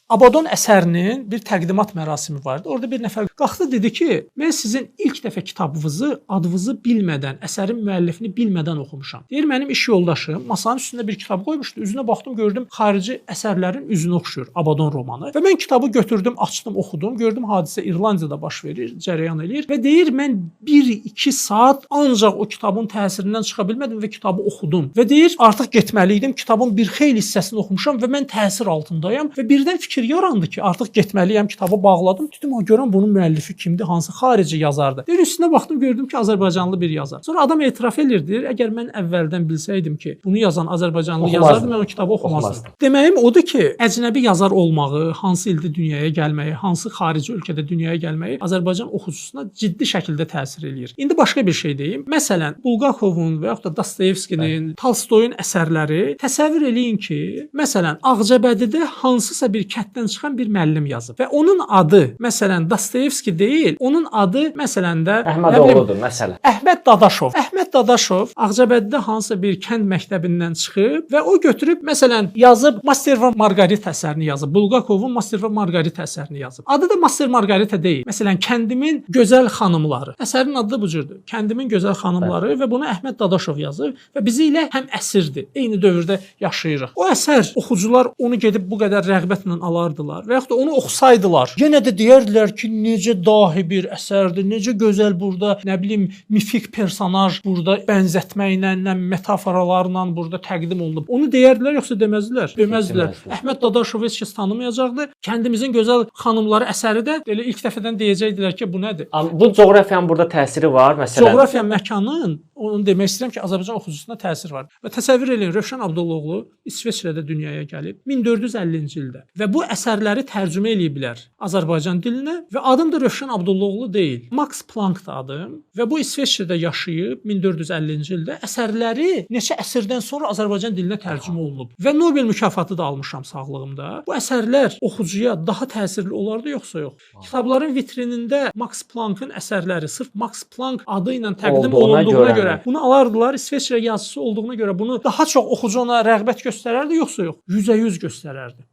Abaddon əsərinin bir təqdimat mərasimi vardı. Orada bir nəfər qalxdı dedi ki, mən sizin ilk dəfə kitabınızı adınızı bilmədən, əsərin müəllifini bilmədən oxumuşam. Deyir, mənim iş yoldaşım masanın üstündə bir kitab qoymuşdu. Üzünə baxdım, gördüm xarici əsərlərin üzünə oxşuyur Abaddon romanı. Və mən kitabı götürdüm, açdım, oxudum. Gördüm hadisə İrlandiyada baş verir, cərəyan eləyir və deyir, mən 1-2 saat ancaq o kitabın təsirindən çıxa bilmədim və kitabı oxudum. Və deyir, artıq getməli idim. Kitabın bir xeyli hissəsini oxumuşam və mən təsir altındayam və birdən fikir yarandı ki, artıq getməliyəm, kitabı bağladım. Dedim, görəm bunun müəllifi kimdir, hansı xarici yazardır. Deyir, üstünə baxdım, gördüm ki, Azərbaycanlı bir yazar. Sonra adam etiraf edir, əgər mən əvvəldən bilsəydim ki, bunu yazan Azərbaycanlı yazardır, mən o kitabı oxumazdım. Deməyim odur ki, əcnəbi yazar olmağı, hansı ildə dünyaya gəlməyi, hansı xarici ölkədə dünyaya gəlməyi Azərbaycan oxucusuna ciddi şəkildə təsir eləyir. İndi başqa bir şey deyim. Məsələn, Bulgakovun və yaxud da Dostoyevskinin, Tolstoyun əsərləri təsəvvür eləyin ki, məsələn, Ağcabədidə hansısa bir kənddən çıxan bir müəllim yazıb və onun adı, məsələn, Dostoyevski deyil, onun adı məsələn də Əhməd oğludur, məsələn. Əhməd Dadaşov. Əhməd Dadaşov Ağcabədidə hansısa bir kənd məktəbindən çıxıb və o götürüb məsələn yazıb Master və Margarita əsərini yazıb. Bulgakovun Master və Margarita əsərini yazıb. Adı da Master Margarita deyil. Məsələn, Kəndimin gözəl xanımları. Əsərin adı da bu cürdür. Kəndimin gözəl xanımları və bunu Əhməd Dadaşov yazıb və bizi ilə həm əsirdir. Eyni dövrdə yaşayırıq. O əsər oxucular onu gedib bu qədər rəğbətlə alardılar və yaxud da onu oxusaydılar, yenə də deyərdilər ki, necə dahi bir əsərdir, necə gözəl burada, nə bilim, mifik personaj burada bənzətməklə, metaforalarla burada təqdim olunub. Onu deyərdilər yoxsa deməzdilər? Deməzdilər. Əhməd Dadaşovu heç kəs tanımayacaqdı. Kəndimizin gözəl xanımları əsəri də elə ilk dəfədən deyəcəkdilər ki, bu nədir? Bu coğrafiyanın burada təsiri var, məsələn. Coğrafiya məkanın, onu demək istəyirəm ki, Azərbaycan oxucusuna təsir var. Və təsəvvür eləyin, Rövşən Abdullaoğlu İsveçrədə dünyaya gəlib 1450-ci ildə və bu əsərləri tərcümə eləyiblər Azərbaycan dilinə və adım da Rövşən Abdullaoğlu deyil. Max Planck-dır adım və bu İsveçrədə yaşayıb 1450-ci ildə əsərləri neçə əsrdən sonra Azərbaycan dilinə tərcümə olunub və Nobel mükafatı da almışam sağlığımda. Bu əsərlər oxucuya daha təsirli olardı yoxsa yox? Kitabların vitrinində Max Planck-ın əsərləri sırf Max Planck adı ilə təqdim olunduğuna görə bunu alardılar. İsveçrə yazısı olduğuna görə bunu daha çox oxucu ona rəğbət göstərərdi yoxsa yox? 100% göstərərdi.